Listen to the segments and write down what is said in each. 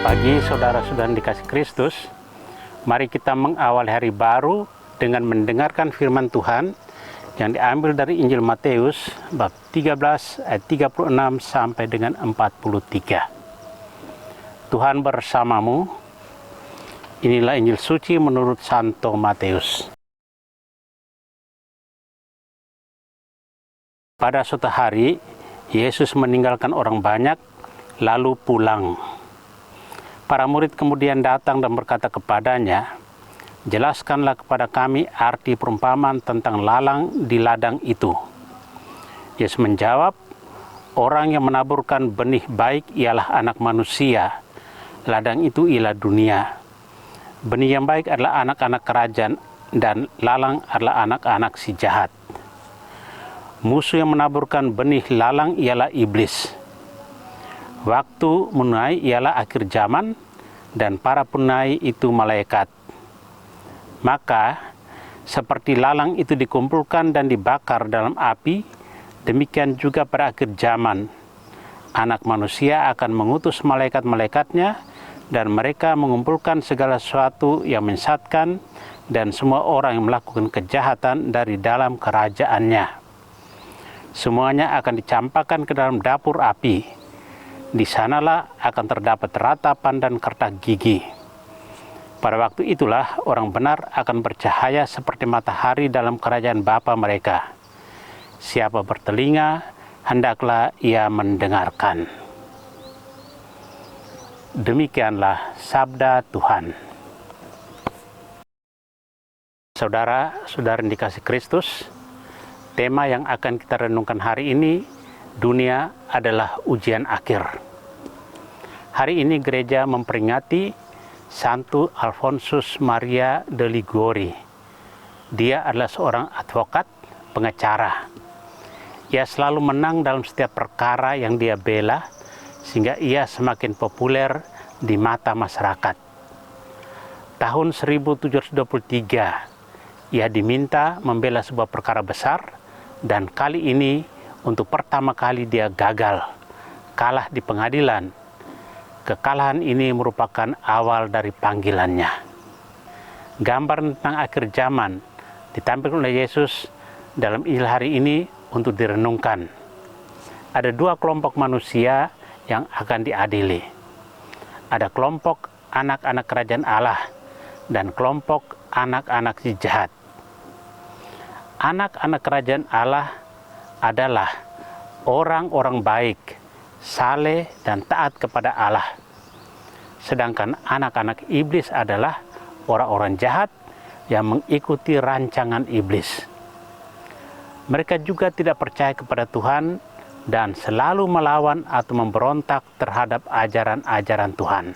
pagi saudara-saudara dikasih Kristus. Mari kita mengawali hari baru dengan mendengarkan firman Tuhan yang diambil dari Injil Matius bab 13 ayat 36 sampai dengan 43. Tuhan bersamamu. Inilah Injil suci menurut Santo Matius. Pada suatu hari, Yesus meninggalkan orang banyak, lalu pulang. Para murid kemudian datang dan berkata kepadanya, "Jelaskanlah kepada kami arti perumpamaan tentang lalang di ladang itu." Yesus menjawab, "Orang yang menaburkan benih baik ialah anak manusia. Ladang itu ialah dunia. Benih yang baik adalah anak-anak kerajaan dan lalang adalah anak-anak si jahat. Musuh yang menaburkan benih lalang ialah iblis. Waktu menuai ialah akhir zaman, dan para penuai itu malaikat. Maka, seperti lalang itu dikumpulkan dan dibakar dalam api, demikian juga pada akhir zaman, Anak Manusia akan mengutus malaikat-malaikatnya, dan mereka mengumpulkan segala sesuatu yang menyesatkan, dan semua orang yang melakukan kejahatan dari dalam kerajaannya. Semuanya akan dicampakkan ke dalam dapur api. Di sanalah akan terdapat ratapan dan kertak gigi. Pada waktu itulah orang benar akan bercahaya seperti matahari dalam kerajaan Bapa mereka. Siapa bertelinga, hendaklah ia mendengarkan." Demikianlah sabda Tuhan. Saudara-saudara yang dikasih Kristus, tema yang akan kita renungkan hari ini, dunia adalah ujian akhir. Hari ini gereja memperingati Santo Alfonsus Maria de Liguori. Dia adalah seorang advokat, pengacara. Ia selalu menang dalam setiap perkara yang dia bela, sehingga ia semakin populer di mata masyarakat. Tahun 1723, ia diminta membela sebuah perkara besar, dan kali ini untuk pertama kali dia gagal, kalah di pengadilan. Kekalahan ini merupakan awal dari panggilannya. Gambar tentang akhir zaman ditampilkan oleh Yesus dalam Injil hari ini untuk direnungkan. Ada dua kelompok manusia yang akan diadili. Ada kelompok anak-anak kerajaan Allah dan kelompok anak-anak si jahat. Anak-anak kerajaan Allah adalah orang-orang baik, saleh dan taat kepada Allah. Sedangkan anak-anak iblis adalah orang-orang jahat yang mengikuti rancangan iblis. Mereka juga tidak percaya kepada Tuhan dan selalu melawan atau memberontak terhadap ajaran-ajaran Tuhan.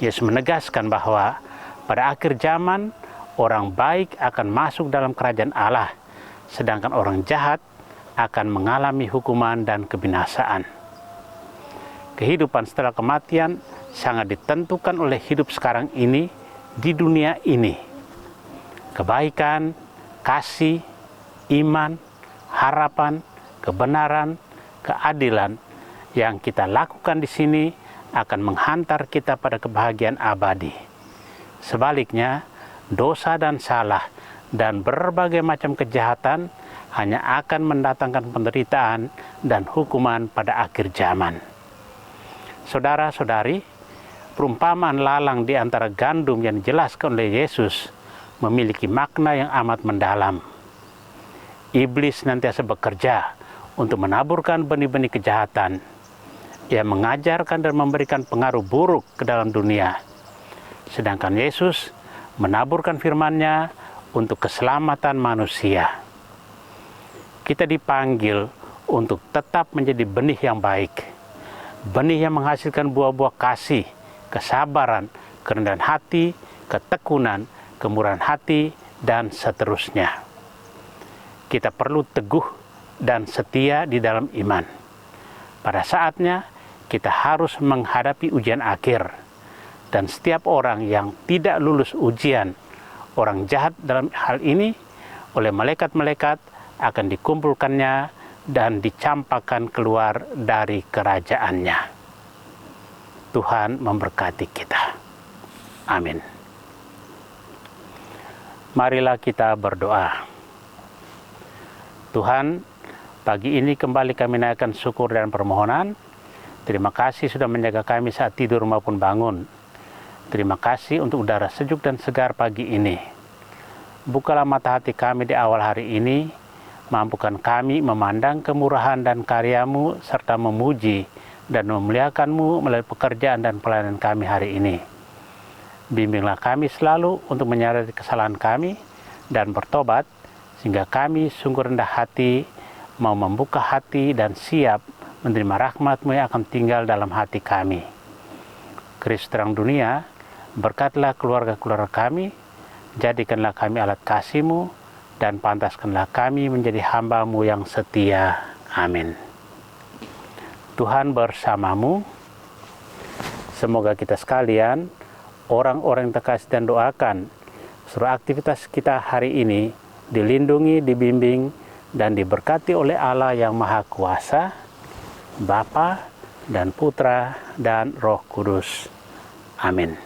Yesus menegaskan bahwa pada akhir zaman, orang baik akan masuk dalam kerajaan Allah, sedangkan orang jahat akan mengalami hukuman dan kebinasaan. Kehidupan setelah kematian sangat ditentukan oleh hidup sekarang ini di dunia ini. Kebaikan, kasih, iman, harapan, kebenaran, keadilan yang kita lakukan di sini akan menghantar kita pada kebahagiaan abadi. Sebaliknya, dosa dan salah dan berbagai macam kejahatan hanya akan mendatangkan penderitaan dan hukuman pada akhir zaman. Saudara-saudari, perumpamaan lalang di antara gandum yang dijelaskan oleh Yesus memiliki makna yang amat mendalam. Iblis nantiasa bekerja untuk menaburkan benih-benih kejahatan. Ia mengajarkan dan memberikan pengaruh buruk ke dalam dunia. Sedangkan Yesus menaburkan firman-Nya untuk keselamatan manusia. Kita dipanggil untuk tetap menjadi benih yang baik. Benih yang menghasilkan buah-buah kasih, kesabaran, kerendahan hati, ketekunan, kemurahan hati, dan seterusnya. Kita perlu teguh dan setia di dalam iman. Pada saatnya, kita harus menghadapi ujian akhir. Dan setiap orang yang tidak lulus ujian, orang jahat dalam hal ini, oleh malaikat-malaikat akan dikumpulkannya dan dicampakkan keluar dari kerajaannya. Tuhan memberkati kita. Amin. Marilah kita berdoa. Tuhan, pagi ini kembali kami naikkan syukur dan permohonan. Terima kasih sudah menjaga kami saat tidur maupun bangun. Terima kasih untuk udara sejuk dan segar pagi ini. Bukalah mata hati kami di awal hari ini, mampukan kami memandang kemurahan dan karya-Mu serta memuji dan memuliakan-Mu melalui pekerjaan dan pelayanan kami hari ini. Bimbinglah kami selalu untuk menyadari kesalahan kami dan bertobat, sehingga kami sungguh rendah hati, mau membuka hati dan siap menerima rahmat-Mu yang akan tinggal dalam hati kami. Kristus terang dunia, berkatlah keluarga-keluarga kami, jadikanlah kami alat kasih-Mu, dan pantaskanlah kami menjadi hamba-Mu yang setia. Amin. Tuhan bersamamu. Semoga kita sekalian, orang-orang yang terkasih dan doakan, seluruh aktivitas kita hari ini dilindungi, dibimbing, dan diberkati oleh Allah yang Maha Kuasa, Bapa dan Putra dan Roh Kudus. Amin.